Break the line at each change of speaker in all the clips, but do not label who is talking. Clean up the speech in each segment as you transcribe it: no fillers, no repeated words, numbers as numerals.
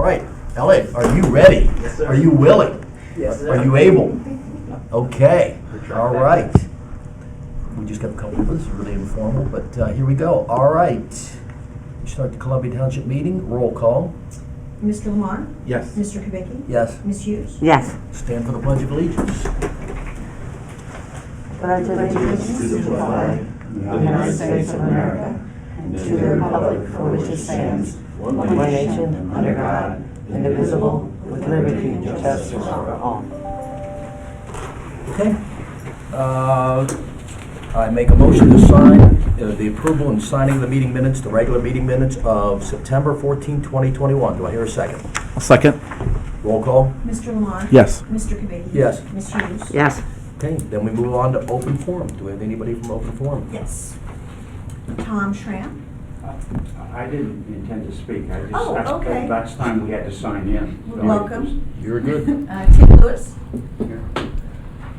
right. Elliot, are you ready?
Yes, sir.
Are you willing?
Yes, sir.
Are you able? Okay. All right. We just got a couple of this, really informal, but here we go. All right. We start the Columbia Township meeting. Roll call.
Mr. Lamar?
Yes.
Mr. Kubicki?
Yes.
Ms. Hughes?
Yes.
Stand for the Pledge of Allegiance.
Pledge allegiance to the flag of the United States of America and to the republic for which it stands, one nation, under God, indivisible, with liberty and justice for all.
Okay. I make a motion to sign the approval and signing of the meeting minutes, the regular meeting minutes of September 14, 2021. Do I hear a second?
A second.
Roll call.
Mr. Lamar?
Yes.
Mr. Kubicki?
Yes.
Ms. Hughes?
Yes.
Okay, then we move on to open forum. Do we have anybody from open forum?
Yes. Tom Schramm?
I didn't intend to speak. I just,
Oh, okay.
That's time we had to sign in. So
Welcome.
You're good.
Tim Lewis?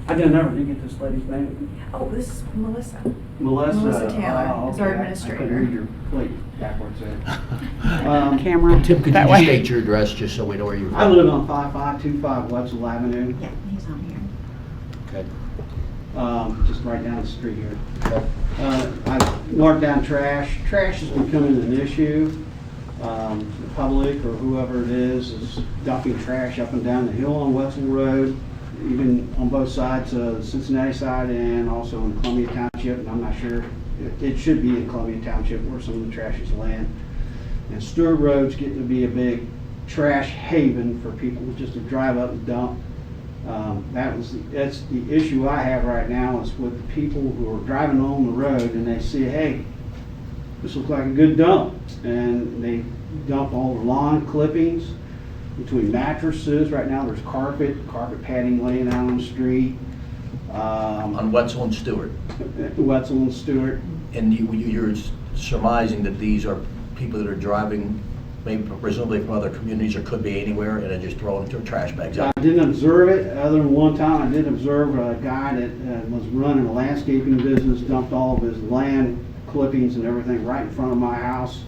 I didn't ever get this lady's name.
Oh, this is Melissa.
Melissa
Taylor is our
I
administrator.
couldn't read your plate backwards there.
Camera.
Tim, could you
that
just
way.
state your address just so we know where you're
I
from?
live on 5525 Wetzel Avenue,
Yeah, he's on here.
Okay.
just right down the street here.
Okay.
I marked down trash. Trash is becoming an issue. The public or whoever it is dumping trash up and down the hill on Wetzel Road, even on both sides, the Cincinnati side and also in Columbia Township. And I'm not sure, it should be in Columbia Township where some of the trash is laying. And Stewart Road's getting to be a big trash haven for people just to drive up and dump. That's the issue I have right now is with the people who are driving on the road and they see, hey, this looks like a good dump. And they dump all the lawn clippings between mattresses. Right now there's carpet padding laying out on the street.
On Wetzel and Stewart.
Wetzel and Stewart.
And you're surmising that these are people that are driving, maybe presumably from other communities or could be anywhere, and they're just throwing their trash bags out.
I didn't observe it, other than one time I did observe a guy that was running a landscaping business, dumped all of his land clippings and everything right in front of my house,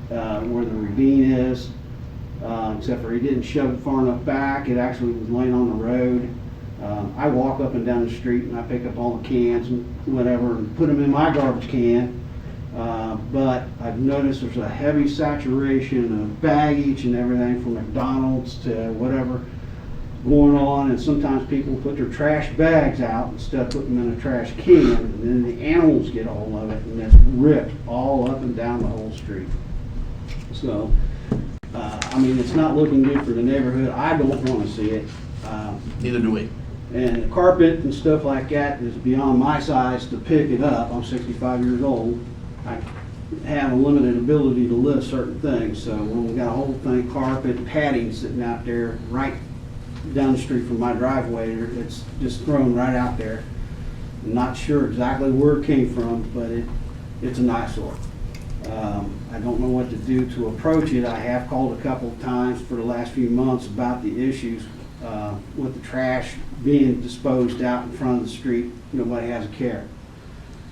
where the ravine is, except for he didn't shove it far enough back. It actually was laying on the road. I walk up and down the street and I pick up all the cans and whatever and put them in my garbage can. But I've noticed there's a heavy saturation of baggage and everything from McDonald's to whatever going on, and sometimes people put their trash bags out instead of putting them in a trash can, and then the animals get a hold of it and it's ripped all up and down the whole street. So, I mean, it's not looking good for the neighborhood. I don't want to see it.
Neither do we.
And the carpet and stuff like that is beyond my size to pick it up. I'm 65 years old. I have a limited ability to lift certain things. So when we got a whole thing, carpet, padding sitting out there right down the street from my driveway, it's just thrown right out there. I'm not sure exactly where it came from, but it's an eyesore. I don't know what to do to approach it. I have called a couple of times for the last few months about the issues with the trash being disposed out in front of the street. Nobody has a care.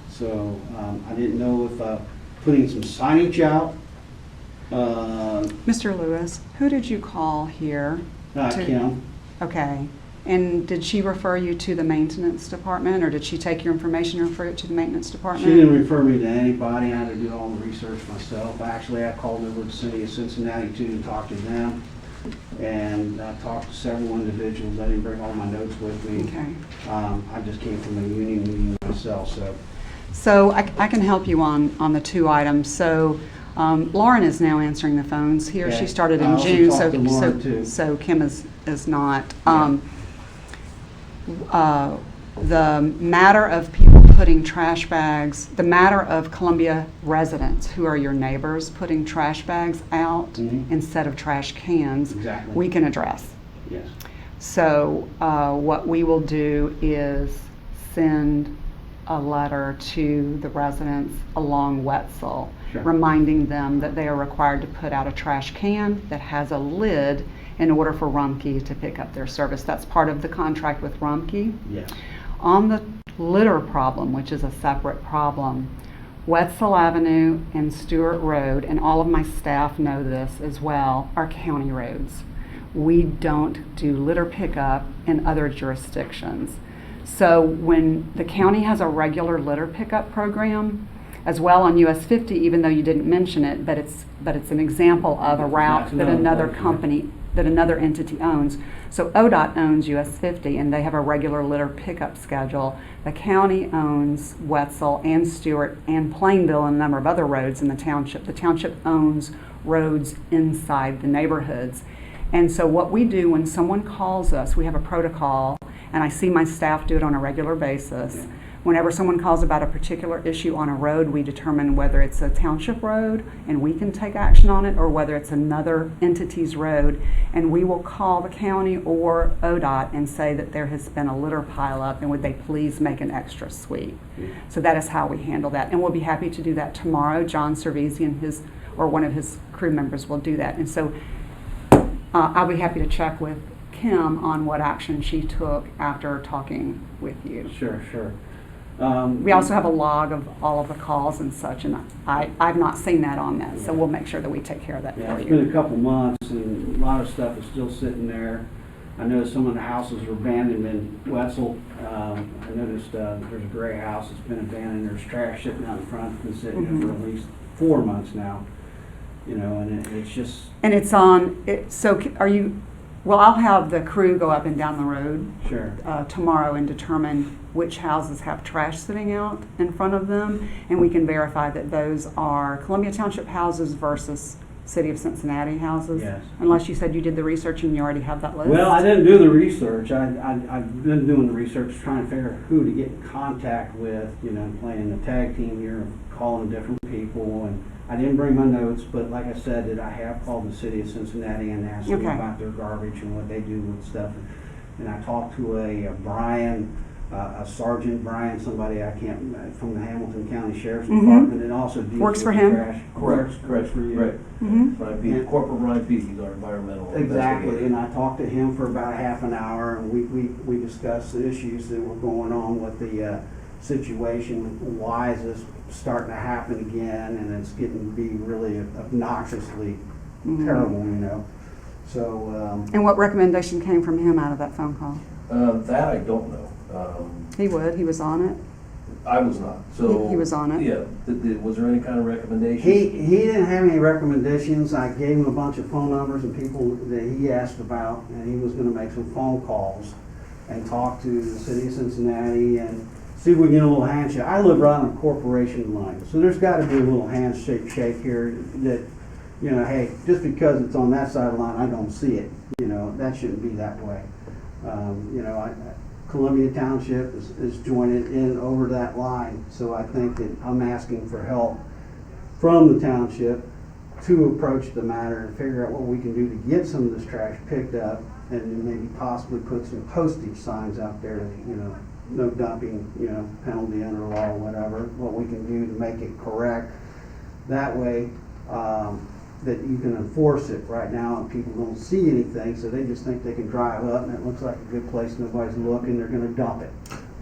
So I didn't know if putting some signage out.
Mr. Lewis, who did you call here?
Kim.
Okay. And did she refer you to the maintenance department, or did she take your information and refer it to the maintenance department?
She didn't refer me to anybody. I had to do all the research myself. Actually, I called over to the city of Cincinnati too and talked to them. And I talked to several individuals. I didn't bring all my notes with me.
Okay.
I just came from a union meeting myself,
So I can help you on the two items. So Lauren is now answering the phones here.
Okay.
She started
I
in
also
June,
talked to Lauren, too.
so Kim is not.
Yeah.
The matter of people putting trash bags, the matter of Columbia residents who are your neighbors putting trash bags out instead of trash cans,
Exactly.
we can address.
Yes.
So what we will do is send a letter to the residents along Wetzel,
Sure.
reminding them that they are required to put out a trash can that has a lid in order for Rumpke to pick up their service. That's part of the contract with Rumpke.
Yes.
On the litter problem, which is a separate problem, Wetzel Avenue and Stewart Road, and all of my staff know this as well, are county roads. We don't do litter pickup in other jurisdictions. So when the county has a regular litter pickup program, as well on US 50, even though you didn't mention it, but it's an example of a route that another company, that another entity owns. So ODOT owns US 50, and they have a regular litter pickup schedule. The county owns Wetzel and Stewart and Plainville and a number of other roads in the township. The township owns roads inside the neighborhoods. And so what we do when someone calls us, we have a protocol, and I see my staff do it on a regular basis. Whenever someone calls about a particular issue on a road, we determine whether it's a township road and we can take action on it, or whether it's another entity's road. And we will call the county or ODOT and say that there has been a litter pileup and would they please make an extra sweep. So that is how we handle that. And we'll be happy to do that tomorrow. John Cervisi and one of his crew members will do that. And so I'll be happy to check with Kim on what action she took after talking with you.
Sure.
We also have a log of all of the calls and such, and I've not seen that on that, so we'll make sure that we take care of that
Yeah,
for
it's been
you.
a couple months and a lot of stuff is still sitting there. I noticed some of the houses were abandoned in Wetzel. I noticed there's a gray house that's been abandoned. There's trash sitting out in front. It's been sitting there for at least 4 months now. You know, and it's just.
And it's on, so are you, well, I'll have the crew go up and down the road
Sure.
tomorrow and determine which houses have trash sitting out in front of them, and we can verify that those are Columbia Township houses versus City of Cincinnati houses.
Yes.
Unless you said you did the research and you already have that list.
Well, I didn't do the research. I've been doing the research, trying to figure out who to get in contact with, you know, playing the tag team here, calling different people. And I didn't bring my notes, but like I said, that I have called the City of Cincinnati and asked them
Okay.
about their garbage and what they do with stuff. And I talked to a Brian, a Sergeant Brian, somebody I can't, from the Hamilton County Sheriff's Department, and also deals
Works
with
for
the
him?
trash.
Correct,
Works for you.
right.
Mhm.
Ryan Peake, Corporal Ryan Peake, he's our environmental
Exactly,
investigator.
and I talked to him for about a half an hour, and we discussed the issues that were going on with the situation. Why is this starting to happen again, and it's getting to be really obnoxiously terrible, you know? So,
And what recommendation came from him out of that phone call?
That I don't know.
He was on it.
I was not, so.
He was on it.
Yeah, was there any kind of recommendation?
he didn't have any recommendations. I gave him a bunch of phone numbers and people that he asked about, and he was gonna make some phone calls and talk to the City of Cincinnati and see if we can get a little handshake. I live right on a corporation line, so there's gotta be a little handshake here that, you know, hey, just because it's on that side of the line, I don't see it. You know, that shouldn't be that way. You know, Columbia Township is jointed in over that line, so I think that I'm asking for help from the township to approach the matter and figure out what we can do to get some of this trash picked up, and maybe possibly put some postage signs out there, you know, no dumping, you know, penalty under law or whatever, what we can do to make it correct. That way, that you can enforce it. Right now, and people don't see anything, so they just think they can drive up and it looks like a good place, nobody's looking, they're gonna dump it.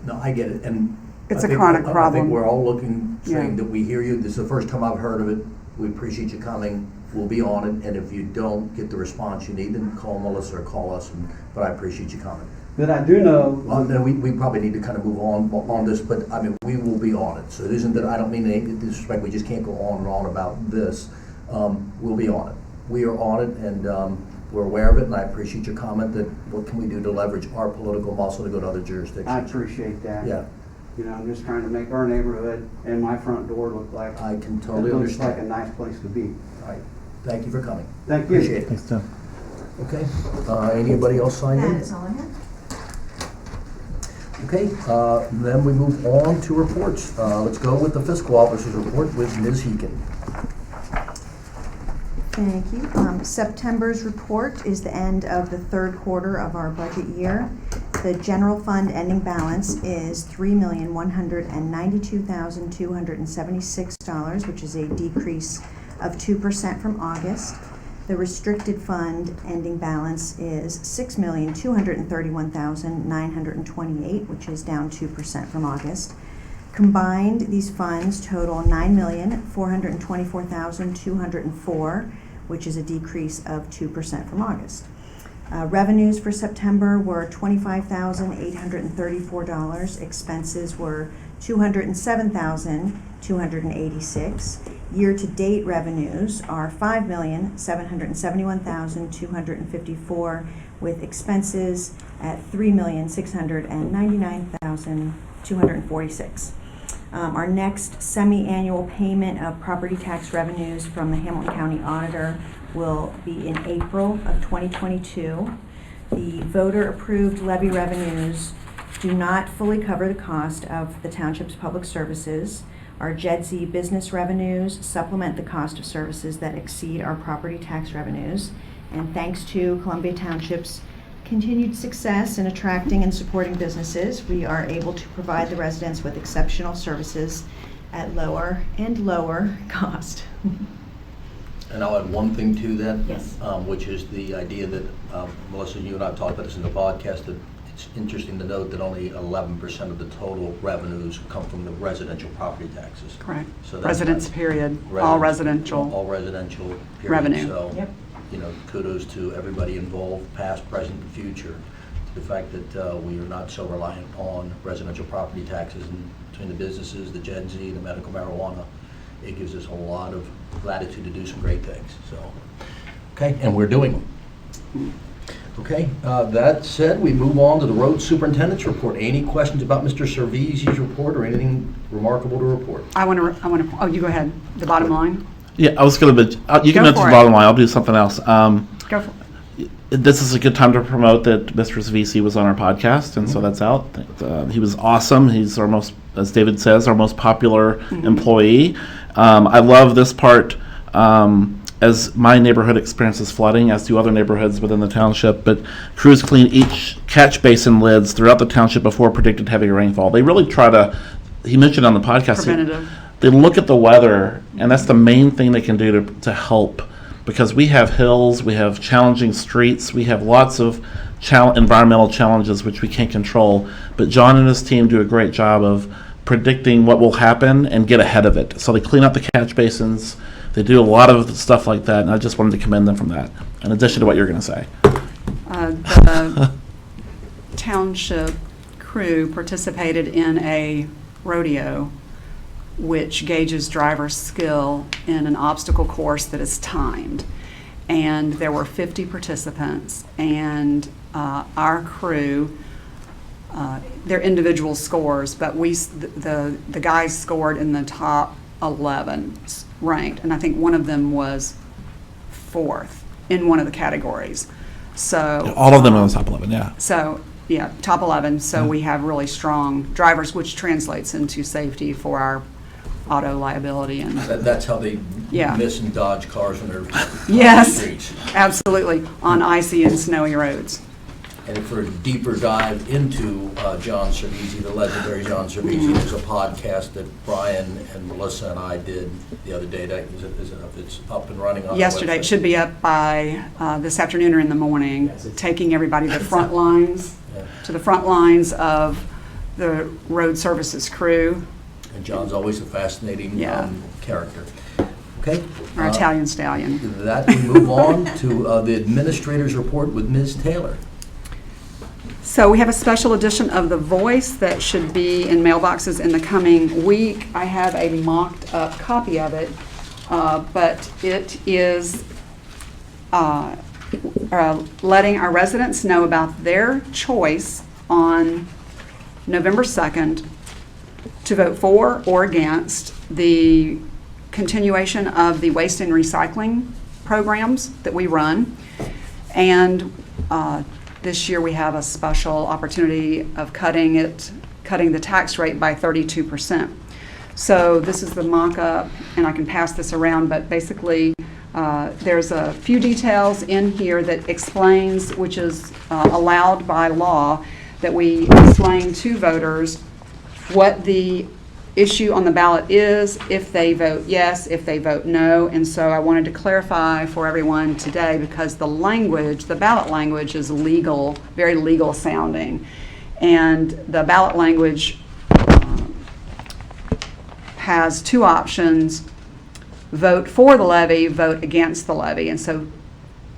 No, I get it, and.
It's
I
a
think-
chronic
I
problem.
think we're all looking, saying
Yeah.
that we hear you, this is the first time I've heard of it, we appreciate you coming, we'll be on it, and if you don't get the response you need, then call Melissa or call us, but I appreciate you coming.
But I do know,
Well, then we probably need to kind of move on this, but I mean, we will be on it, so it isn't that, I don't mean any disrespect, we just can't go on and on about this, we'll be on it. We are on it, and we're aware of it, and I appreciate your comment that what can we do to leverage our political muscle to go to other jurisdictions?
I appreciate that.
Yeah,
You know, I'm just trying to make our neighborhood and my front door look like,
I can totally
it looks like a
understand.
nice place to be.
All right, thank you for coming.
Thank you.
Appreciate it.
Thanks, Tim.
Okay, anybody else sign
That
in?
is all I have.
Okay, then we move on to reports. Let's go with the fiscal officer's report with Ms. Heekin.
Thank you. September's report is the end of the third quarter of our budget year. The general fund ending balance is $3,192,276, which is a decrease of 2% from August. The restricted fund ending balance is $6,231,928, which is down 2% from August. Combined, these funds total $9,424,204, which is a decrease of 2% from August. Revenues for September were $25,834. Expenses were $207,286. Year-to-date revenues are $5,771,254, with expenses at $3,699,246. Our next semi-annual payment of property tax revenues from the Hamilton County Auditor will be in April of 2022. The voter-approved levy revenues do not fully cover the cost of the township's public services. Our JEDZ business revenues supplement the cost of services that exceed our property tax revenues. And thanks to Columbia Township's continued success in attracting and supporting businesses, we are able to provide the residents with exceptional services at lower and lower cost.
And I'll add one thing to that.
Yes.
Which is the idea that, Melissa, you and I have talked about this in the podcast, that it's interesting to note that only 11% of the total revenues come from the residential property taxes.
Correct.
So that's
Residents,
not-
period. All residential.
All residential, period.
Revenue.
So,
Yep.
kudos to everybody involved, past, present, and future, to the fact that we are not so reliant on residential property taxes, and between the businesses, the Gen Z, the medical marijuana, it gives us a lot of latitude to do some great things, so. Okay, and we're doing them. Okay, that said, we move on to the road superintendent's report. Any questions about Mr. Cervisi's report or anything remarkable to report?
I want to, oh, you go ahead. The bottom line?
Yeah, I was going to, you can
Go
mention
for
the
it.
bottom line, I'll do something else.
Go for it.
This is a good time to promote that Mr. Cervisi was on our podcast, and so that's out. He was awesome. He's our most, as David says, our most popular employee. I love this part. As my neighborhood experiences flooding, as do other neighborhoods within the township, but crews clean each catch basin lids throughout the township before predicted heavy rainfall. They really try to, he mentioned on the podcast,
Preventative.
they look at the weather, and that's the main thing they can do to help, because we have hills, we have challenging streets, we have lots of environmental challenges which we can't control, but John and his team do a great job of predicting what will happen and get ahead of it. So they clean up the catch basins, they do a lot of stuff like that, and I just wanted to commend them from that, in addition to what you're going to say.
The township crew participated in a rodeo which gauges driver skill in an obstacle course that is timed. And there were 50 participants, and our crew, their individual scores, but the guys scored in the top 11 ranked, and I think one of them was 4th in one of the categories. So
All of them on the top 11, yeah.
So, yeah, top 11. So we have really strong drivers, which translates into safety for our auto liability and
That's how they
Yeah.
miss and dodge cars when they're on the
yes,
streets.
absolutely, on icy and snowy roads.
And for a deeper dive into John Cervisi, the legendary John Cervisi, there's a podcast that Brian and Melissa and I did the other day. It's up and running on the
Yesterday, it
website.
should be up by this afternoon or in the morning, taking everybody to the front lines,
Yeah.
to the front lines of the road services crew,
And John's always a fascinating
Yeah.
character. Okay.
our Italian stallion.
That we move on to the administrator's report with Ms. Taylor.
So we have a special edition of The Voice that should be in mailboxes in the coming week. I have a mocked up copy of it, but it is letting our residents know about their choice on November 2nd to vote for or against the continuation of the waste and recycling programs that we run. And this year we have a special opportunity of cutting the tax rate by 32%. So this is the mock-up, and I can pass this around, but basically there's a few details in here that explains, which is allowed by law, that we explain to voters what the issue on the ballot is, if they vote yes, if they vote no. And so I wanted to clarify for everyone today, because the language, the ballot language is legal, very legal sounding. And the ballot language has two options: vote for the levy, vote against the levy. And so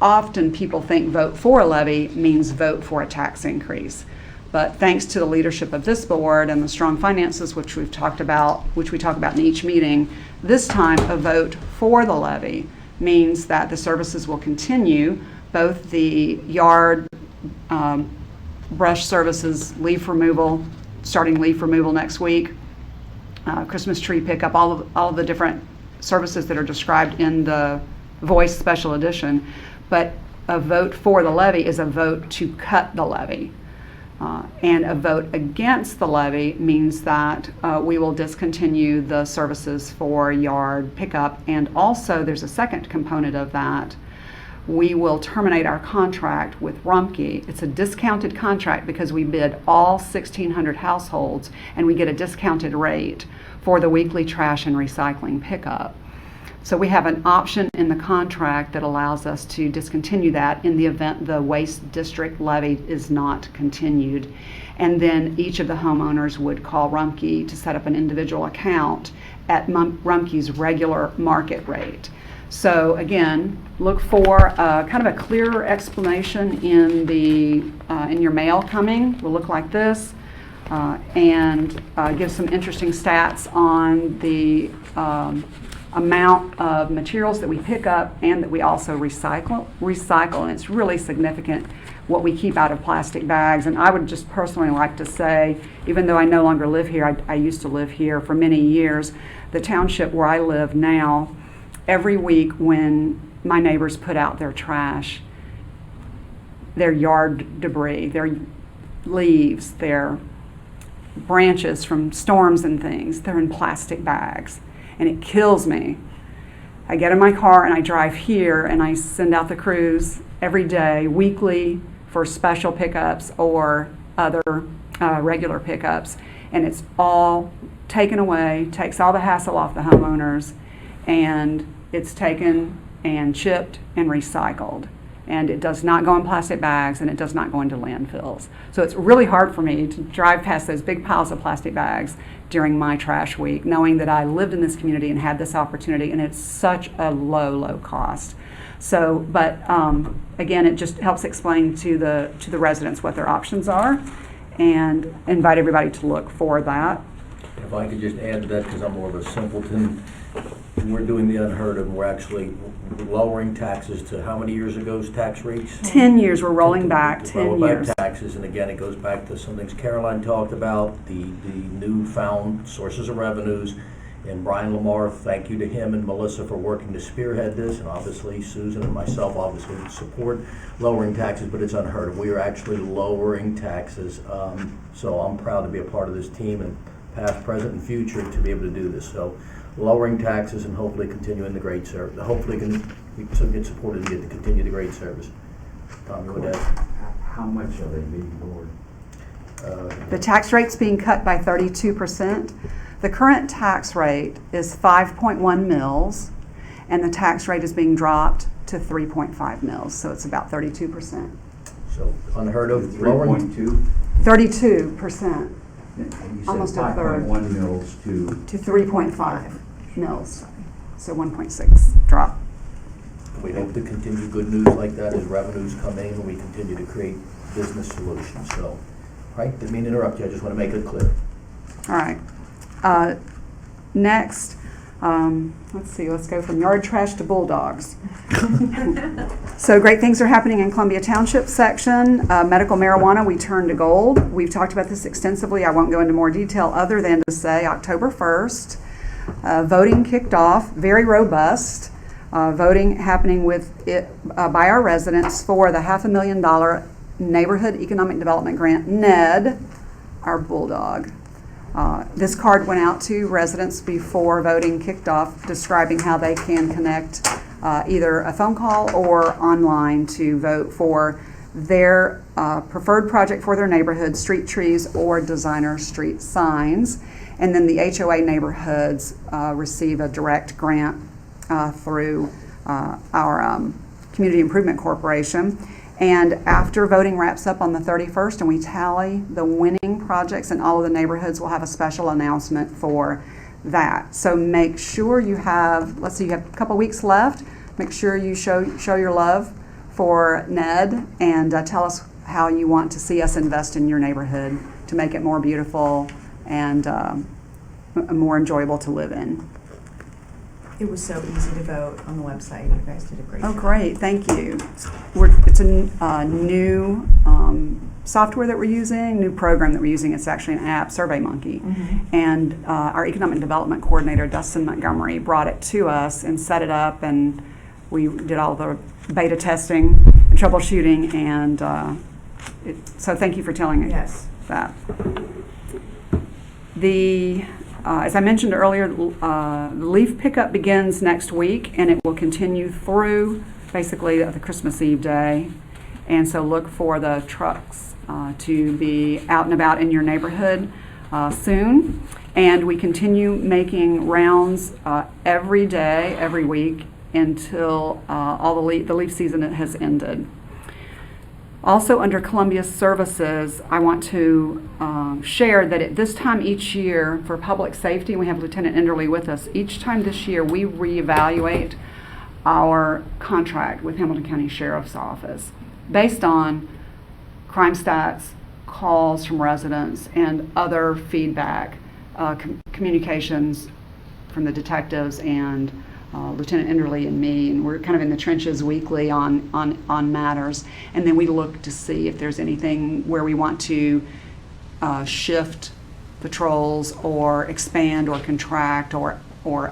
often people think vote for a levy means vote for a tax increase. But thanks to the leadership of this board and the strong finances, which we talk about in each meeting, this time a vote for the levy means that the services will continue, both the yard, brush services, leaf removal, starting leaf removal next week, Christmas tree pickup, all of the different services that are described in the Voice Special Edition. But a vote for the levy is a vote to cut the levy. And a vote against the levy means that we will discontinue the services for yard pickup. And also, there's a second component of that. We will terminate our contract with Rumpke. It's a discounted contract because we bid all 1,600 households, and we get a discounted rate for the weekly trash and recycling pickup. So we have an option in the contract that allows us to discontinue that in the event the waste district levy is not continued. And then each of the homeowners would call Rumpke to set up an individual account at Rumpke's regular market rate. So again, look for kind of a clearer explanation in your mail coming. Will look like this, and give some interesting stats on the amount of materials that we pick up and that we also recycle, and it's really significant what we keep out of plastic bags. And I would just personally like to say, even though I no longer live here, I used to live here for many years, the township where I live now, every week when my neighbors put out their trash, their yard debris, their leaves, their branches from storms and things, they're in plastic bags. And it kills me. I get in my car and I drive here and I send out the crews every day, weekly, for special pickups or other regular pickups. And it's all taken away, takes all the hassle off the homeowners, and it's taken and chipped and recycled. And it does not go in plastic bags, and it does not go into landfills. So it's really hard for me to drive past those big piles of plastic bags during my trash week, knowing that I lived in this community and had this opportunity, and it's such a low cost. So, but again, it just helps explain to the residents what their options are, and invite everybody to look for that.
If I could just add to that, because I'm more of a simpleton, we're doing the unheard of. We're actually lowering taxes to how many years ago's tax rates?
10 years, we're rolling back 10
Rolling
years.
back taxes, and again, it goes back to some things Caroline talked about, the newfound sources of revenues. And Brian Lamar, thank you to him and Melissa for working to spearhead this, and obviously Susan and myself obviously support lowering taxes, but it's unheard of. We are actually lowering taxes, so I'm proud to be a part of this team, and past, present, and future, to be able to do this. So lowering taxes and hopefully continuing the great service. Hopefully we can get supported to get to continue the great service. Tom, you would add?
How much are they being lowered?
The tax rate's being cut by 32%. The current tax rate is 5.1 mils, and the tax rate is being dropped to 3.5 mils, so it's about 32%.
So unheard of. Lowering
3.2?
32%.
You said
Almost a third.
5.1 mils to...
To 3.5 mils, so 1.6 drop.
We hope to continue good news like that as revenues come in and we continue to create business solutions. So, right, didn't mean to interrupt you. I just want to make it clear.
All right. Next, let's see, let's go from yard trash to bulldogs. So great things are happening in Columbia Township section. Medical marijuana, we turned to gold. We've talked about this extensively. I won't go into more detail other than to say October 1st, voting kicked off, very robust. Voting happening with it by our residents for the $500,000 Neighborhood Economic Development Grant, NED, our bulldog. This card went out to residents before voting kicked off, describing how they can connect either a phone call or online to vote for their preferred project for their neighborhood, street trees or designer street signs. And then the HOA neighborhoods receive a direct grant through our Community Improvement Corporation. And after voting wraps up on the 31st and we tally the winning projects in all of the neighborhoods, we'll have a special announcement for that. So make sure you have, let's see, you have a couple weeks left. Make sure you show your love for Ned and tell us how you want to see us invest in your neighborhood to make it more beautiful and more enjoyable to live in.
It was so easy to vote on the website. You guys did a great job.
Oh, great, thank you. It's a new software that we're using, new program that we're using. It's actually an app, SurveyMonkey. And our economic development coordinator, Dustin Montgomery, brought it to us and set it up, and we did all the beta testing and troubleshooting, and so thank you for telling us that. As I mentioned earlier, the leaf pickup begins next week, and it will continue through basically the Christmas Eve day. And so look for the trucks to be out and about in your neighborhood soon. And we continue making rounds every day, every week, until all the leaf season has ended. Also, under Columbia Services, I want to share that at this time each year for public safety, we have Lieutenant Enderly with us. Each time this year, we reevaluate our contract with Hamilton County Sheriff's Office based on crime stats, calls from residents, and other feedback, communications from the detectives and Lieutenant Enderly and me, and we're kind of in the trenches weekly on matters, and then we look to see if there's anything where we want to shift patrols or expand or contract or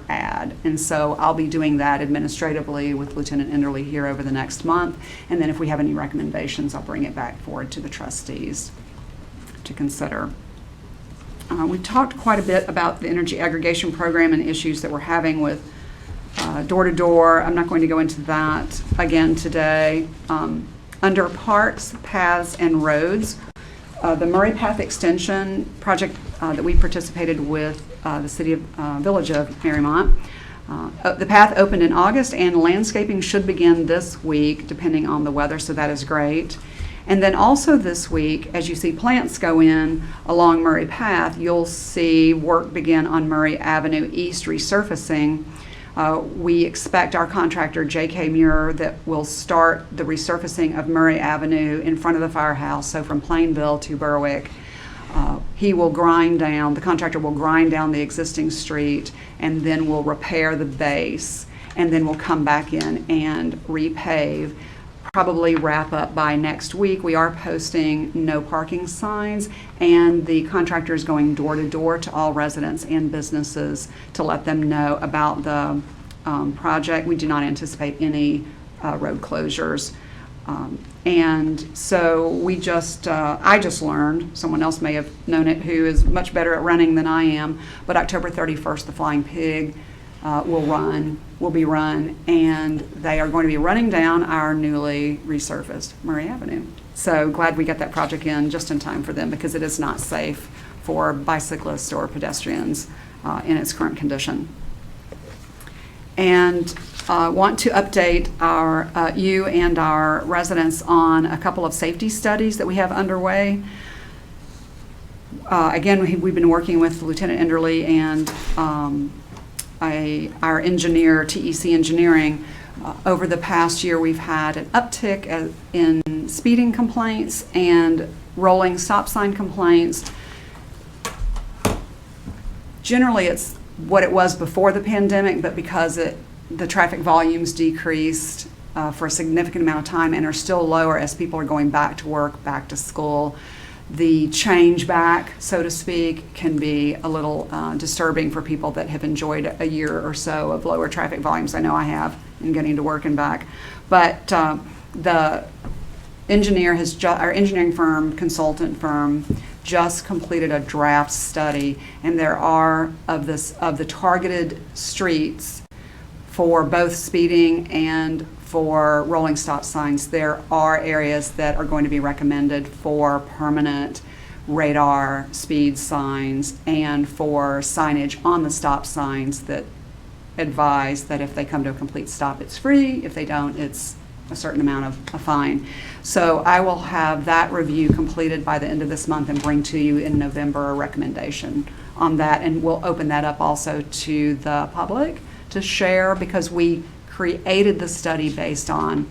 add. And so I'll be doing that administratively with Lieutenant Enderly here over the next month, and then if we have any recommendations, I'll bring it back forward to the trustees to consider. We've talked quite a bit about the energy aggregation program and issues that we're having with door-to-door. I'm not going to go into that again today. Under parks, paths, and roads, the Murray Path Extension project that we participated with the village of Marymount. The path opened in August, and landscaping should begin this week, depending on the weather, so that is great. And then also this week, as you see plants go in along Murray Path, you'll see work begin on Murray Avenue East resurfacing. We expect our contractor, J.K. Muir, that will start the resurfacing of Murray Avenue in front of the firehouse, so from Plainville to Berwick. The contractor will grind down the existing street, and then will repair the base, and then we'll come back in and repave. Probably wrap up by next week. We are posting no parking signs, and the contractor is going door to door to all residents and businesses to let them know about the project. We do not anticipate any road closures. And so I just learned, someone else may have known it who is much better at running than I am, but October 31st, the Flying Pig will be run, and they are going to be running down our newly resurfaced Murray Avenue. So glad we got that project in just in time for them, because it is not safe for bicyclists or pedestrians in its current condition. And want to update you and our residents on a couple of safety studies that we have underway. Again, we've been working with Lieutenant Enderly and our engineer, TEC Engineering. Over the past year, we've had an uptick in speeding complaints and rolling stop sign complaints. Generally, it's what it was before the pandemic, but because the traffic volumes decreased for a significant amount of time and are still lower as people are going back to work, back to school, the change back, so to speak, can be a little disturbing for people that have enjoyed a year or so of lower traffic volumes. I know I have in getting to work and back. But the engineer our engineering firm, consultant firm, just completed a draft study, and there are of the targeted streets for both speeding and for rolling stop signs, there are areas that are going to be recommended for permanent radar speed signs and for signage on the stop signs that advise that if they come to a complete stop, it's free. If they don't, it's a certain amount of a fine. So I will have that review completed by the end of this month and bring to you in November a recommendation on that, and we'll open that up also to the public to share, because we created the study based on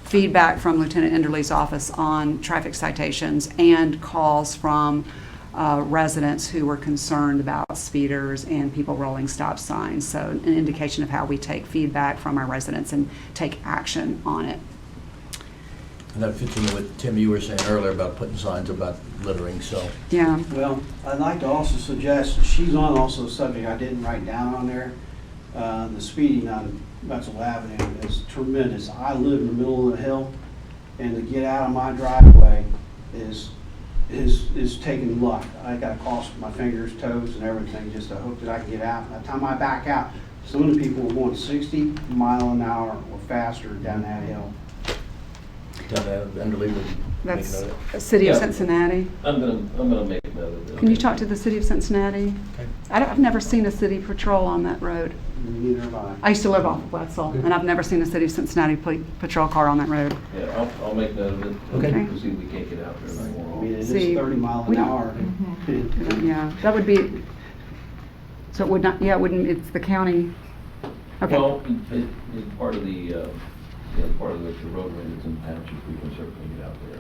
feedback from Lieutenant Enderle's office on traffic citations and calls from residents who were concerned about speeders and people rolling stop signs. So an indication of how we take feedback from our residents and take action on it.
And that fits in with Tim, you were saying earlier about putting signs about littering, so.
Yeah.
Well, I'd like to also suggest, she's on also a subject I didn't write down on there. The speeding on Betsel Avenue is tremendous. I live in the middle of the hill, and to get out of my driveway is taking luck. I got to cross my fingers, toes, and everything just to hope that I can get out. By the time I back out, some of the people were going 60 mile an hour or faster down that hill.
Down there, Enderley would make
That's
note of it.
City of
Yeah.
Cincinnati.
I'm gonna make note of this.
Can you talk to the City of Cincinnati?
Okay.
I've never seen a city patrol on that road.
Neither have I.
I used to live off of Wetzel, and I've never seen a City of Cincinnati patrol car on that road.
Yeah, I'll make note of it.
Okay.
We'll see if we can't get out there
I
anymore.
mean, it is
See,
30 mile
we
an
don't-
hour.
Yeah, that would be, so it would not, yeah, it wouldn't, it's the county. Okay.
Well, it's part of the roadway that's in the township, we can certainly get out there.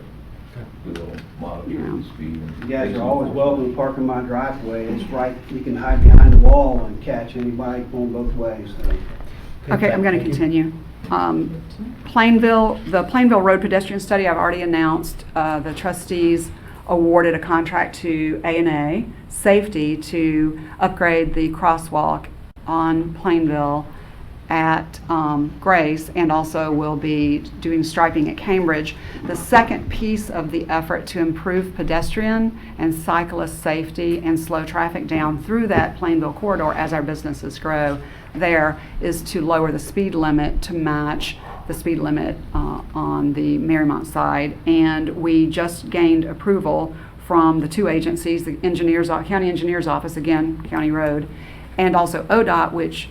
We will monitor
Yeah.
the speed.
You guys are always welcome to park in my driveway. It's right, you can hide behind the wall and catch anybody going both ways. So.
Okay, I'm going to continue. Plainville, the Plainville Road Pedestrian Study, I've already announced. The trustees awarded a contract to A&A Safety to upgrade the crosswalk on Plainville at Grace, and also will be doing striping at Cambridge. The second piece of the effort to improve pedestrian and cyclist safety and slow traffic down through that Plainville corridor as our businesses grow there is to lower the speed limit to match the speed limit on the Marymount side. And we just gained approval from the two agencies, the County Engineer's Office, again, County Road, and also ODOT, which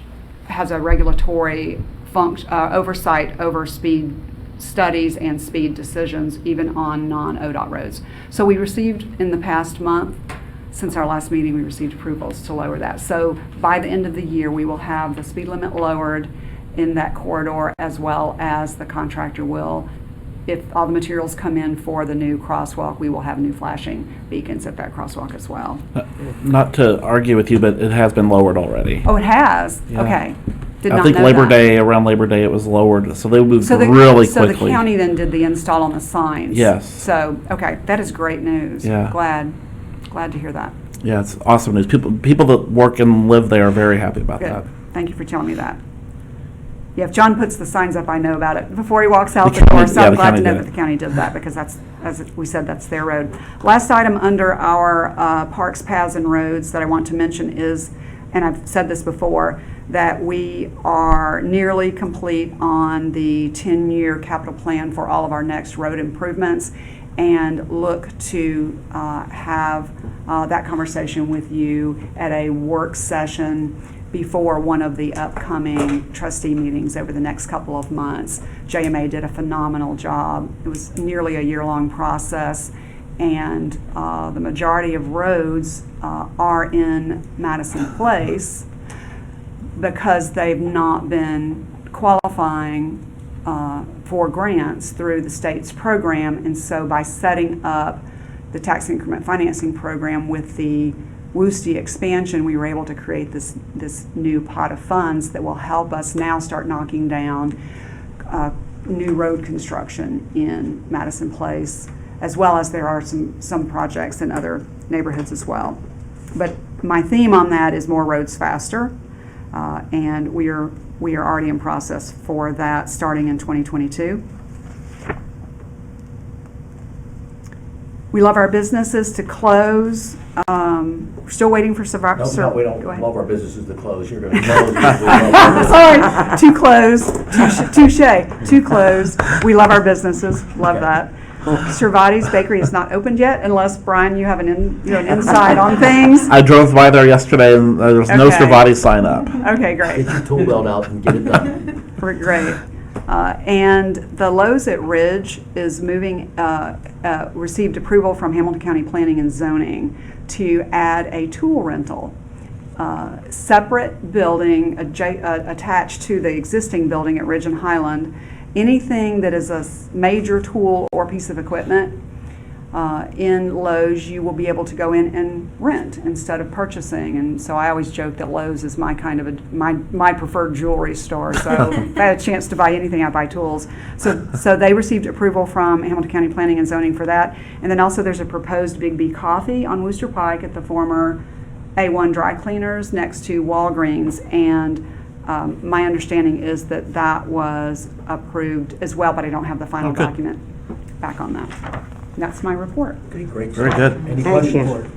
has a regulatory oversight over speed studies and speed decisions, even on non-ODOT roads. So we received in the past month, since our last meeting, we received approvals to lower that. So by the end of the year, we will have the speed limit lowered in that corridor, as well as the contractor will, if all the materials come in for the new crosswalk, we will have new flashing beacons at that crosswalk as well.
Not to argue with you, but it has been lowered already.
Oh, it has?
Yeah.
Okay. Did
I
not
think
know
Labor
that.
Day, around Labor Day, it was lowered, so they moved
So
really
So the
quickly.
county then did the install on the signs?
Yes.
So, okay, that is great news.
Yeah.
Glad to hear that.
Yeah, it's awesome news. People that work and live there are very happy about
Good.
that.
Thank you for telling me that. Yeah, if John puts the signs up, I know about it before he walks out
The
the door.
county-
So
yeah,
I'm
the
glad to
county
know
did
that
it.
the county did that, because that's, as we said, that's their road. Last item under our parks, paths, and roads that I want to mention is, and I've said this before, that we are nearly complete on the 10-year capital plan for all of our next road improvements, and look to have that conversation with you at a work session before one of the upcoming trustee meetings over the next couple of months. JMA did a phenomenal job. It was nearly a year-long process, and the majority of roads are in Madison Place because they've not been qualifying for grants through the state's program. And so by setting up the tax increment financing program with the Woostie expansion, we were able to create this new pot of funds that will help us now start knocking down new road construction in Madison Place, as well as there are some projects in other neighborhoods as well. But my theme on that is more roads faster, and we are already in process for that starting in 2022. We love our businesses to close. We're still waiting for survivor.
No, we don't
Go ahead.
love our businesses to close. You're going to close. We love our businesses.
Sorry, to close, touche, to close. We love our businesses, love
Okay.
that. Cervati's Bakery is not opened yet, unless, Brian, you have an insight on things.
I drove by there yesterday, and there's no
Okay.
Cervati sign up.
Okay, great,
Get your tool belt out and get it done.
great. And the Lowe's at Ridge is received approval from Hamilton County Planning and Zoning to add a tool rental. Separate building attached to the existing building at Ridge and Highland. Anything that is a major tool or piece of equipment in Lowe's, you will be able to go in and rent instead of purchasing. And so I always joke that Lowe's is my kind of my preferred jewelry store. So if I had a chance to buy anything, I buy tools. So they received approval from Hamilton County Planning and Zoning for that. And then also there's a proposed Big B Coffee on Wooster Pike at the former A1 Dry Cleaners next to Walgreens. And my understanding is that that was approved as well, but I don't have the final
Okay.
document back on that. That's my report.
Okay, great.
Very good.
Any
Thank
questions?
you.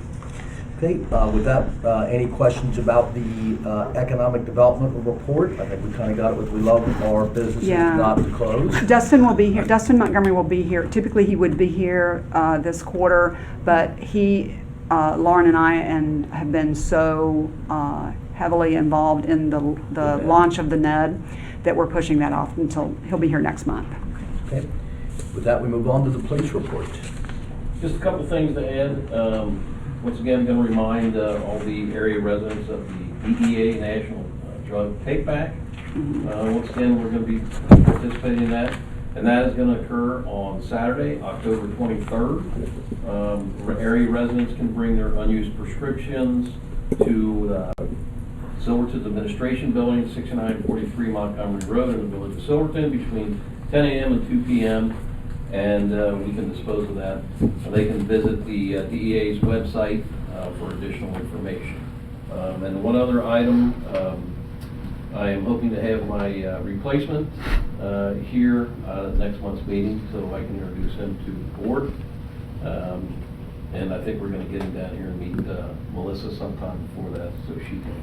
Okay, with that, any questions about the economic development report? I think we kind of got it, what we love our businesses
Yeah.
not to close.
Dustin will be here. Dustin Montgomery will be here. Typically, he would be here this quarter, but Lauren and I have been so heavily involved in the launch of the NED that we're pushing that off until he'll be here next month.
Okay, with that, we move on to the police report.
Just a couple things to add. Once again, going to remind all the area residents of the DEA National Drug Take Back. Once again, we're going to be participating in that, and that is going to occur on Saturday, October 23rd. Area residents can bring their unused prescriptions to Silverton's Administration Building, 6943 Montgomery Road in the village of Silverton between 10 a.m. and 2 p.m. and we can dispose of that. They can visit the DEA's website for additional information. And one other item, I am hoping to have my replacement here at next month's meeting so I can introduce him to the board. And I think we're going to get him down here and meet Melissa sometime before that so she can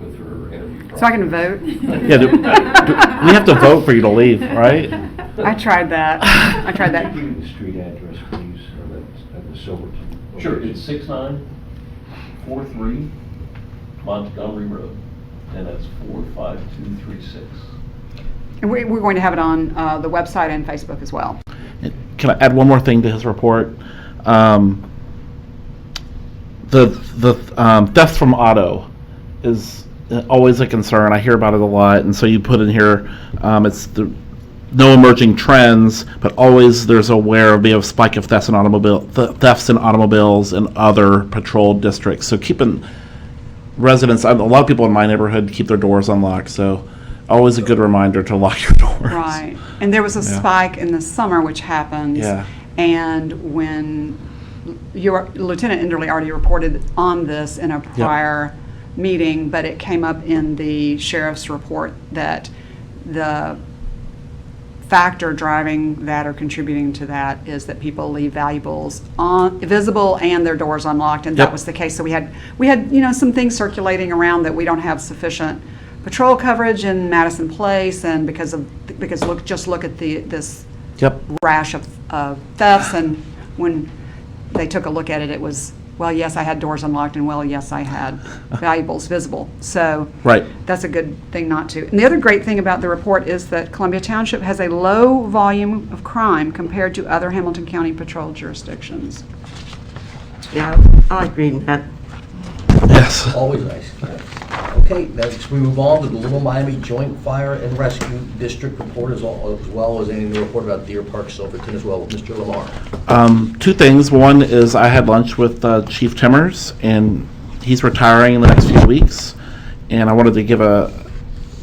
go through her interview process.
So I can vote?
Yeah, we have to vote for you to leave, right?
I tried that.
Give me the street address, please, at the Silverton.
Sure, it's 6943 Montgomery Road, and that's 45236.
And we're going to have it on the website and Facebook as well.
Can I add one more thing to his report? The death from auto is always a concern. I hear about it a lot, and so you put in here, it's no emerging trends, but always there's aware of being a spike of thefts in automobiles and other patrol districts. So keeping residents, a lot of people in my neighborhood keep their doors unlocked, so always a good reminder to lock your doors.
Right. And there was a
Yeah.
spike in the summer, which happens.
Yeah.
And when Lieutenant Enderle already reported on this in a prior meeting, but it came up in the sheriff's report that the factor driving that or contributing to that is that people leave valuables visible and their doors unlocked, and that was the case. So we had some things circulating around that we don't have sufficient patrol coverage in Madison Place, and because look at this rash of thefts, and when they took a look at it, it was, well, yes, I had doors unlocked, and well, yes, I had valuables visible. So that's a good thing not to. And the other great thing about the report is that Columbia Township has a low volume of crime compared to other Hamilton County patrol jurisdictions.
Yeah, I like reading that.
Yes.
Always nice. Okay, next we move on to the Little Miami Joint Fire and Rescue District report, as well as any new report about Deer Park, Silverton, as well with Mr. Lamar.
Two things. One is I had lunch with Chief Timmers, and he's retiring in the next few weeks. And I wanted to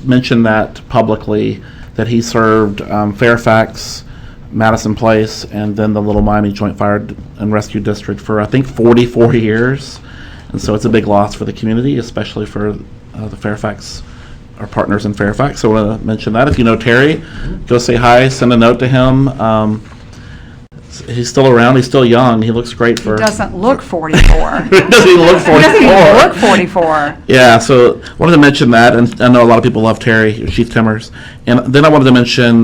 mention that publicly, that he served Fairfax, Madison Place, and then the Little Miami Joint Fire and Rescue District for, I think, 44 years. And so it's a big loss for the community, especially for the Fairfax, our partners in Fairfax. So I want to mention that. If you know Terry, go say hi, send a note to him. He's still around. He's still young. He looks great for.
He doesn't look 44.
Doesn't even look 44.
He doesn't even look 44.
Yeah, so I wanted to mention that, and I know a lot of people love Terry, Chief Timmers. And then I wanted to mention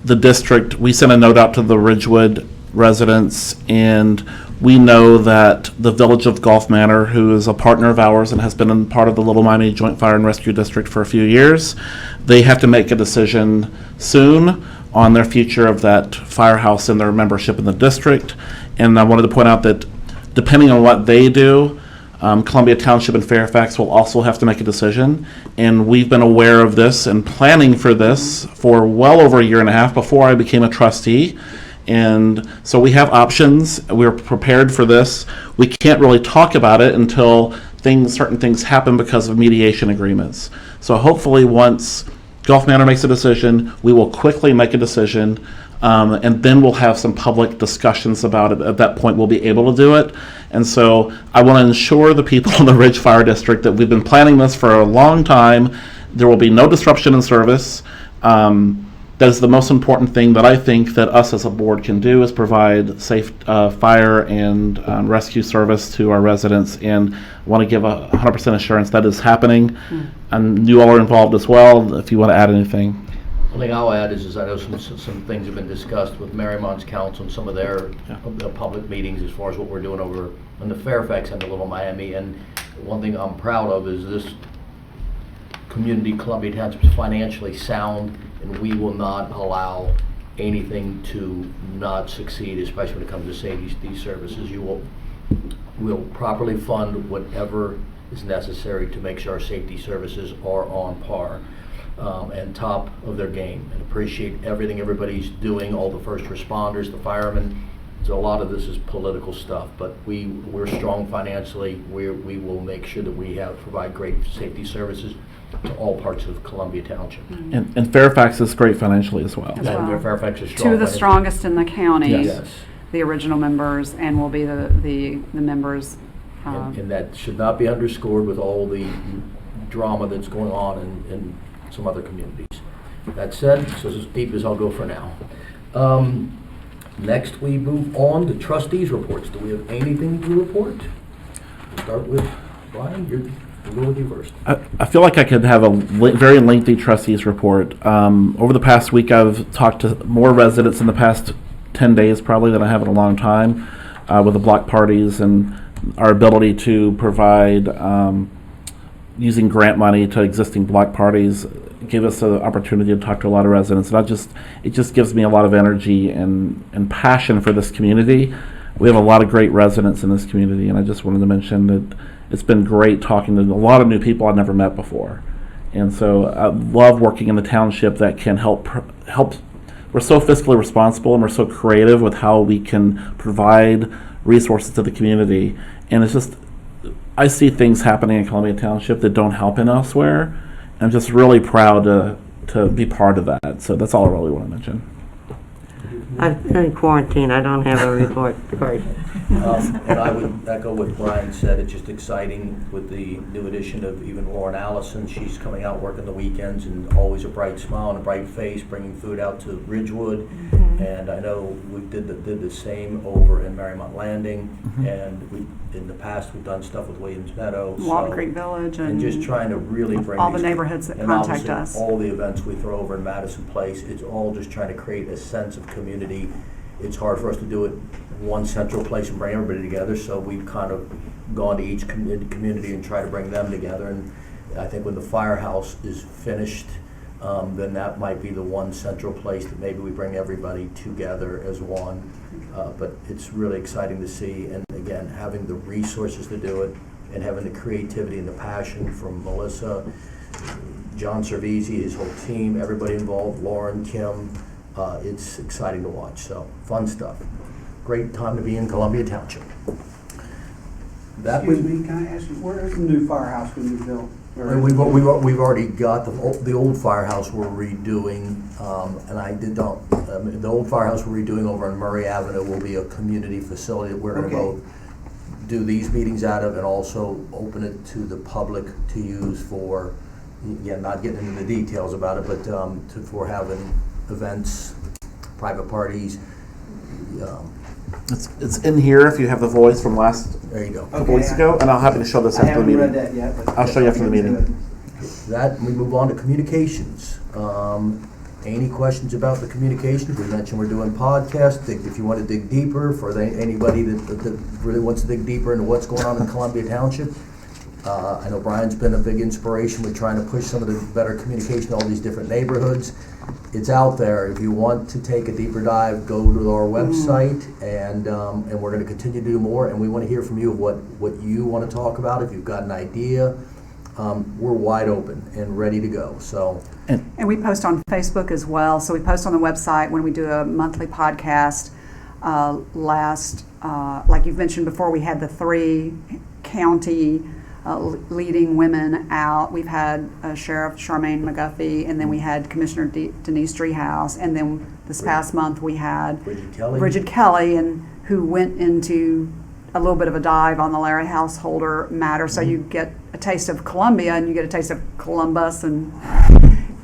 the district. We sent a note out to the Ridgewood residents, and we know that the Village of Gulf Manor, who is a partner of ours and has been in part of the Little Miami Joint Fire and Rescue District for a few years, they have to make a decision soon on their future of that firehouse and their membership in the district. And I wanted to point out that depending on what they do, Columbia Township and Fairfax will also have to make a decision. And we've been aware of this and planning for this for well over a year and a half before I became a trustee. And so we have options. We're prepared for this. We can't really talk about it until certain things happen because of mediation agreements. So hopefully once Gulf Manor makes a decision, we will quickly make a decision, and then we'll have some public discussions about it. At that point, we'll be able to do it. And so I want to ensure the people in the Ridge Fire District that we've been planning this for a long time. There will be no disruption in service. That is the most important thing that I think that us as a board can do, is provide safe fire and rescue service to our residents, and I want to give 100% assurance that is happening. And you all are involved as well, if you want to add anything.
One thing I'll add is I know some things have been discussed with Marymount's council and some of their public meetings as far as what we're doing over in the Fairfax and the Little Miami. And one thing I'm proud of is this community, Columbia Township, is financially sound, and we will not allow anything to not succeed, especially when it comes to safety services. We'll properly fund whatever is necessary to make sure our safety services are on par and top of their game, and appreciate everything everybody's doing, all the first responders, the firemen. So a lot of this is political stuff, but we're strong financially. We will make sure that we provide great safety services to all parts of Columbia Township.
And Fairfax is great financially as well.
As well.
And Fairfax is strong.
Two of the
financially.
strongest in the county,
Yes.
the original members, and will be the members.
And that should not be underscored with all the drama that's going on in some other communities. That said, so as deep as I'll go for now. Next, we move on to trustees' reports. Do we have anything to report? We'll start with Brian. We'll go with you first.
I feel like I could have a very lengthy trustees report. Over the past week, I've talked to more residents in the past 10 days probably than I have in a long time with the block parties and our ability to provide using grant money to existing block parties gave us an opportunity to talk to a lot of residents. And it just gives me a lot of energy and passion for this community. We have a lot of great residents in this community, and I just wanted to mention that it's been great talking to a lot of new people I've never met before. And so I love working in the township that can help. We're so fiscally responsible, and we're so creative with how we can provide resources to the community. And it's just, I see things happening in Columbia Township that don't happen elsewhere. I'm just really proud to be part of that. So that's all I really want to mention.
I've been in quarantine. I don't have a report. Right.
And I would echo what Brian said. It's just exciting with the new addition of even Lauren Allison. She's coming out working the weekends and always a bright smile and a bright face, bringing food out to Ridgewood. And I know we did the same over in Marymount Landing. And in the past we've done stuff with Williams Meadow.
Walton Creek Village
and just trying to really bring
all the
these-
neighborhoods that
and
contact
obviously
us.
all the events we throw over in Madison Place, it's all just trying to create a sense of community. It's hard for us to do it in one central place and bring everybody together, so we've kind of gone to each community and try to bring them together. And I think when the firehouse is finished, then that might be the one central place that maybe we bring everybody together as one. But it's really exciting to see, and again, having the resources to do it, and having the creativity and the passion from Melissa, John Cervisi, his whole team, everybody involved, Lauren, Kim. It's exciting to watch, so fun stuff. Great time to be in Columbia Township.
Excuse me, can I ask you, where is the new firehouse going to be built?
We've already got the old firehouse we're redoing, and I did not. The old firehouse we're redoing over on Murray Avenue will be a community facility that we're going to go do these meetings out of, and also open it to the public to use for, again, not getting into the details about it, but for having events, private parties.
It's in here if you have the voice from
There you go.
couple weeks ago, and I'm happy to show this
I
after the
haven't
meeting.
read that yet, but
I'll show you after the meeting.
That, we move on to communications. any questions about the communications. We mentioned we're doing podcasts. If you want to dig deeper, for anybody that really wants to dig deeper into what's going on in Columbia Township, I know Brian's been a big inspiration with trying to push some of the better communication to all these different neighborhoods. It's out there. If you want to take a deeper dive, go to our website, and we're going to continue to do more. And we want to hear from you what you want to talk about. If you've got an idea, we're wide open and ready to go. So.
And we post on Facebook as well. So we post on the website when we do a monthly podcast. Like you've mentioned before, we had the 3 county leading women out. We've had Sheriff Charmaine McGuffey, and then we had Commissioner Denise Driehaus, and then this past month we had Bridget Kelly, and who went into a little bit of a dive on the Larry Householder matter. So you get a taste of Columbia, and you get a taste of Columbus, and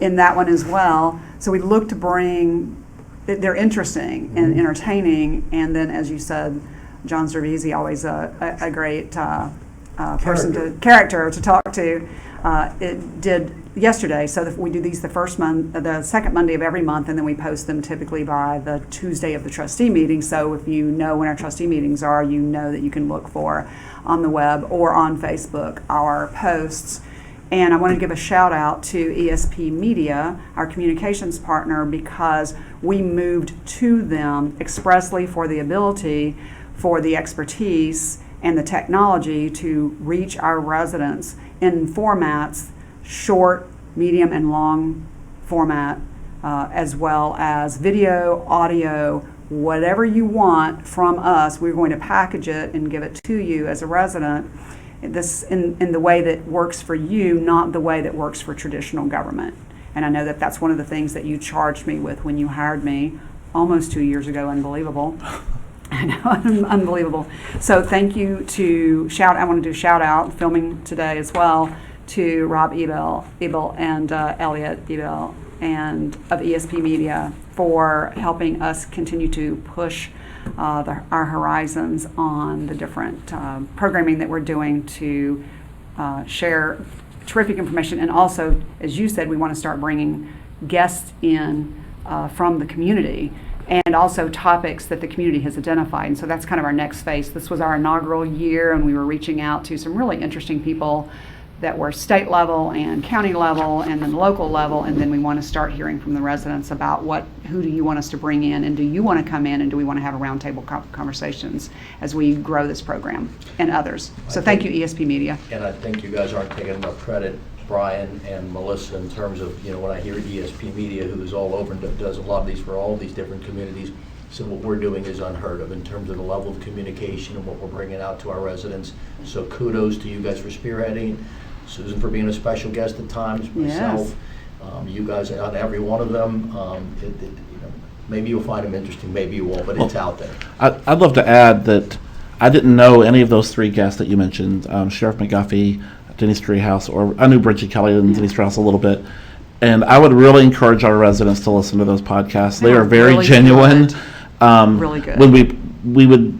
in that one as well. So we look to bring, they're interesting and entertaining, and then as you said, John Zervisi, always a great character to talk to. It did yesterday, so that we do these the second Monday of every month, and then we post them typically by the Tuesday of the trustee meeting. So if you know when our trustee meetings are, you know that you can look for on the web or on Facebook our posts. And I want to give a shout out to ESP Media, our communications partner, because we moved to them expressly for the ability, for the expertise, and the technology to reach our residents in formats, short, medium, and long format, as well as video, audio, whatever you want from us. We're going to package it and give it to you as a resident, this in the way that works for you, not the way that works for traditional government. And I know that that's one of the things that you charged me with when you hired me almost 2 years ago. Unbelievable. I know, unbelievable. So thank you I want to do a shout out, filming today as well, to Rob Ebel and Elliot Ebel and of ESP Media for helping us continue to push our horizons on the different programming that we're doing to share terrific information. And also, as you said, we want to start bringing guests in from the community, and also topics that the community has identified. And so that's kind of our next phase. This was our inaugural year, and we were reaching out to some really interesting people that were state level and county level and then local level, and then we want to start hearing from the residents about who do you want us to bring in, and do you want to come in, and do we want to have a roundtable conversations as we grow this program and others. So thank you, ESP Media.
And I think you guys aren't taking enough credit, Brian and Melissa, in terms of, when I hear ESP Media, who is all over and does a lot of these for all these different communities. So what we're doing is unheard of in terms of the level of communication and what we're bringing out to our residents. So kudos to you guys for spearheading. Susan for being a special guest at times, myself, you guys on every one of them. Maybe you'll find them interesting, maybe you won't, but it's out there.
I'd love to add that I didn't know any of those 3 guests that you mentioned, Sheriff McGuffey, Denise Driehaus, or I knew Bridget Kelly and Denise Driehaus a little bit. And I would really encourage our residents to listen to those podcasts. They are very
really
genuine.
Really good.
When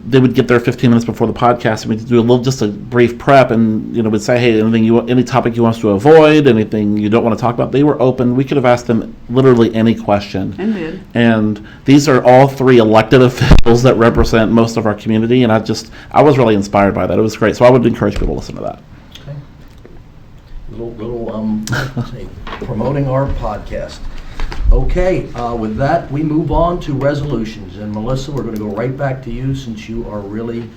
they would get there 15 minutes before the podcast, and we'd do just a brief prep, and we'd say, hey, any topic you want us to avoid, anything you don't want to talk about. They were open. We could have asked them literally any question.
And did.
And these are all 3 elected officials that represent most of our community, and I was really inspired by that. It was great. So I would encourage people to listen to that.
Okay. Promoting our podcast. Okay, with that, we move on to resolutions. And Melissa, we're going to go right back to you since you are really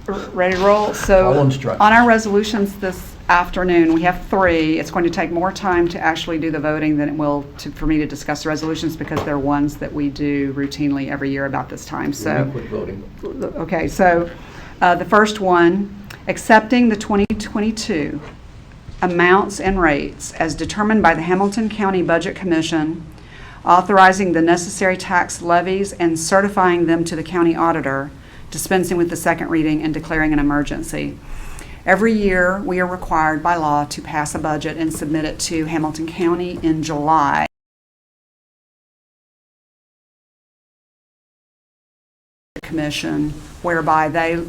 ready to roll. So
Follow instructions.
On our resolutions this afternoon, we have 3. It's going to take more time to actually do the voting than it will for me to discuss the resolutions, because they're ones that we do routinely every year about this time. So
quick voting.
Okay, so the first one, accepting the 2022 amounts and rates as determined by the Hamilton County Budget Commission, authorizing the necessary tax levies and certifying them to the county auditor, dispensing with the second reading and declaring an emergency. Every year, we are required by law to pass a budget and submit it to Hamilton County in July. Commission, whereby they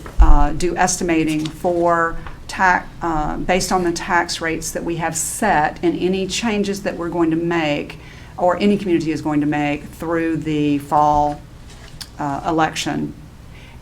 do estimating for based on the tax rates that we have set, and any changes that we're going to make or any community is going to make through the fall election,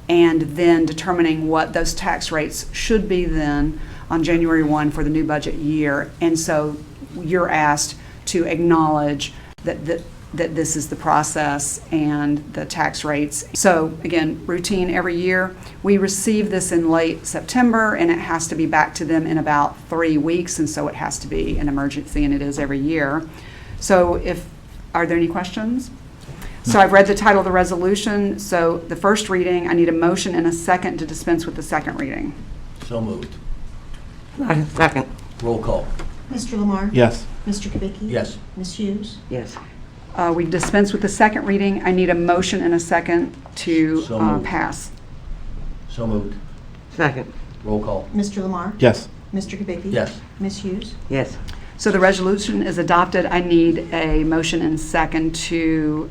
and then determining what those tax rates should be then on January 1 for the new budget year. And so you're asked to acknowledge that this is the process and the tax rates. So again, routine every year. We receive this in late September, and it has to be back to them in about 3 weeks, and so it has to be an emergency, and it is every year. So are there any questions? So I've read the title of the resolution. So the first reading, I need a motion and a second to dispense with the second reading.
So moved.
Second.
Roll call.
Mr. Lamar?
Yes.
Mr. Kubicki?
Yes.
Ms. Hughes?
Yes.
We dispense with the second reading. I need a motion and a second to
So moved.
pass.
So moved.
Second.
Roll call.
Mr. Lamar?
Yes.
Mr. Kubicki?
Yes.
Ms. Hughes?
Yes.
So the resolution is adopted. I need a motion and second to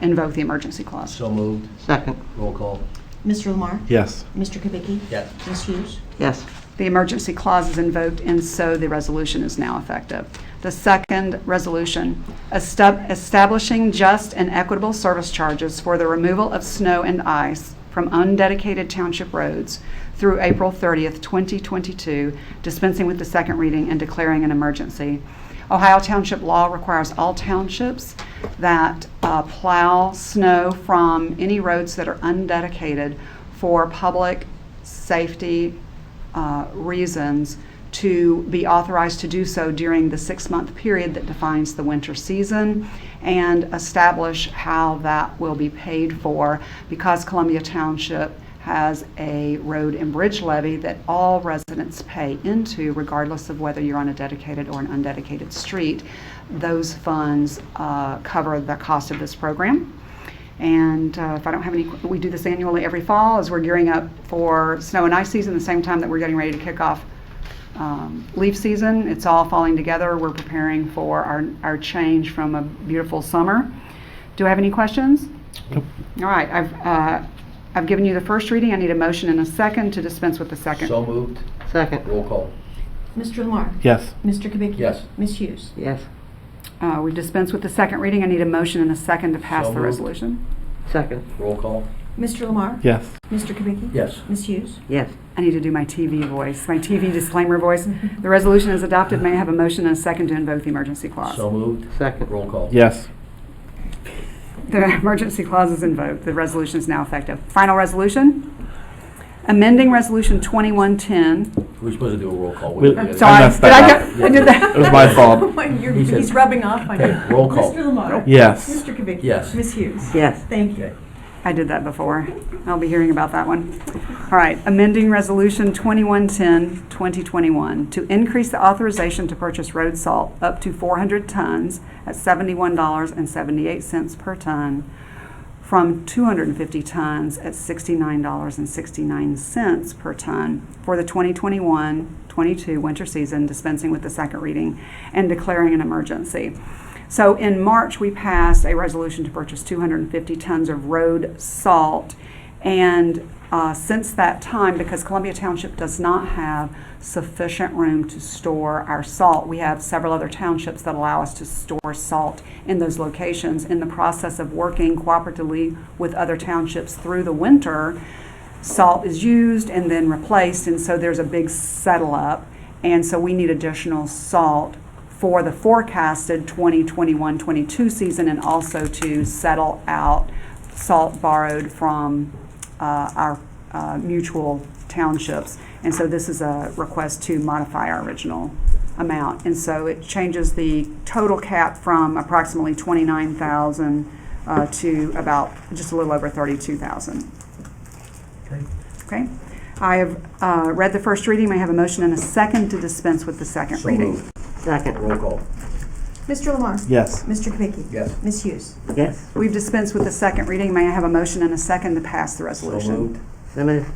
invoke the emergency clause.
So moved.
Second.
Roll call.
Mr. Lamar?
Yes.
Mr. Kubicki?
Yes.
Ms. Hughes?
Yes.
The emergency clause is invoked, and so the resolution is now effective. The second resolution, establishing just and equitable service charges for the removal of snow and ice from undedicated township roads through April 30th, 2022, dispensing with the second reading and declaring an emergency. Ohio Township law requires all townships that plow snow from any roads that are undedicated for public safety reasons to be authorized to do so during the 6-month period that defines the winter season, and establish how that will be paid for, because Columbia Township has a road and bridge levy that all residents pay into regardless of whether you're on a dedicated or an undedicated street. Those funds cover the cost of this program. And if I don't have any, we do this annually every fall as we're gearing up for snow and ice season, the same time that we're getting ready to kick off leaf season. It's all falling together. We're preparing for our change from a beautiful summer. Do I have any questions?
Nope.
All right, I've given you the first reading. I need a motion and a second to dispense with the second.
So moved.
Second.
Roll call.
Mr. Lamar?
Yes.
Mr. Kubicki?
Yes.
Ms. Hughes?
Yes.
We dispense with the second reading. I need a motion and a second to pass
So
the
moved.
resolution.
Second.
Roll call.
Mr. Lamar?
Yes.
Mr. Kubicki?
Yes.
Ms. Hughes?
Yes.
I need to do my TV voice, my TV disclaimer voice. The resolution is adopted. May I have a motion and a second to invoke the emergency clause?
So moved.
Second.
Roll call.
Yes.
The emergency clause is invoked. The resolution is now effective. Final resolution. Amending Resolution 2110.
We're supposed to do a roll call.
We-
did
So
I
I
messed
did
that
I
up.
get, I did that.
It was my fault.
He said-
He's rubbing off on you.
Okay, roll call.
Mr. Lamar?
Yes.
Mr. Kubicki?
Yes.
Ms. Hughes?
Yes.
Thank you.
Okay.
I did that before. I'll be hearing about that one. All right, amending Resolution 2110, 2021, to increase the authorization to purchase road salt up to 400 tons at $71.78 per ton from 250 tons at $69.69 per ton for the 2021-22 winter season, dispensing with the second reading and declaring an emergency. So in March, we passed a resolution to purchase 250 tons of road salt. And since that time, because Columbia Township does not have sufficient room to store our salt, we have several other townships that allow us to store salt in those locations. In the process of working cooperatively with other townships through the winter, salt is used and then replaced, and so there's a big settle up. And so we need additional salt for the forecasted 2021-22 season, and also to settle out salt borrowed from our mutual townships. And so this is a request to modify our original amount. And so it changes the total cap from approximately $29,000 to about just a little over $32,000.
Okay.
Okay? I have read the first reading. May I have a motion and a second to dispense with the second
So
reading?
moved.
Second.
Roll call.
Mr. Lamar?
Yes.
Mr. Kubicki?
Yes.
Ms. Hughes?
Yes.
We've dispensed with the second reading. May I have a motion and a second to pass the
So
resolution?
moved.
So moved.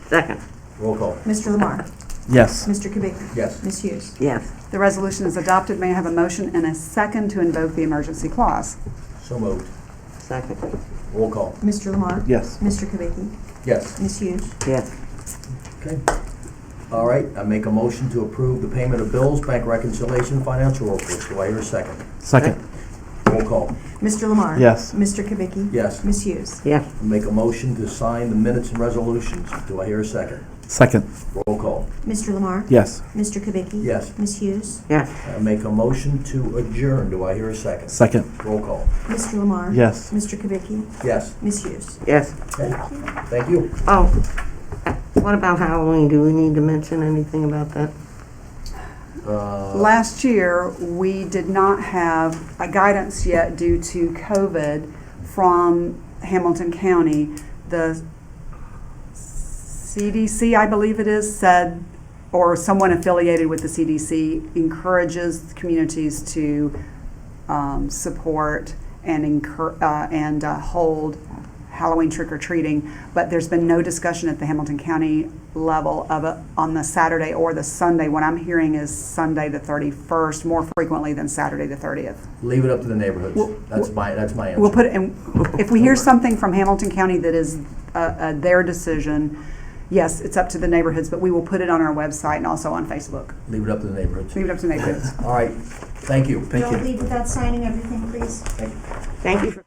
Second.
Roll call.
Mr. Lamar?
Yes.
Mr. Kubicki?
Yes.
Ms. Hughes?
Yes.
The resolution is adopted. May I have a motion and a second to invoke the emergency clause?
So moved.
Second.
Roll call.
Mr. Lamar?
Yes.
Mr. Kubicki?
Yes.
Ms. Hughes?
Yes.
Okay. All right, I make a motion to approve the payment of bills, bank reconciliation, financial reports. Do I hear a second?
Second.
Roll call.
Mr. Lamar?
Yes.
Mr. Kubicki?
Yes.
Ms. Hughes?
Yes.
I make a motion to sign the minutes and resolutions. Do I hear a second?
Second.
Roll call.
Mr. Lamar?
Yes.
Mr. Kubicki?
Yes.
Ms. Hughes?
Yes.
I make a motion to adjourn. Do I hear a second?
Second.
Roll call.
Mr. Lamar?
Yes.
Mr. Kubicki?
Yes.
Ms. Hughes?
Yes.
Okay. Thank you.
Oh, what about Halloween? Do we need to mention anything about that?
Last year, we did not have a guidance yet due to COVID from Hamilton County. The CDC, I believe it is, said, or someone affiliated with the CDC encourages communities to support and hold Halloween trick-or-treating, but there's been no discussion at the Hamilton County level of it on the Saturday or the Sunday. What I'm hearing is Sunday the 31st more frequently than Saturday the 30th.
Leave it up to the neighborhoods. That's my answer.
We'll put it in, if we hear something from Hamilton County that is their decision, yes, it's up to the neighborhoods, but we will put it on our website and also on Facebook.
Leave it up to the neighborhoods.
Leave it up to the neighborhoods.
All right. Thank you.
Don't leave without signing everything, please.
Thank you.
Thank you for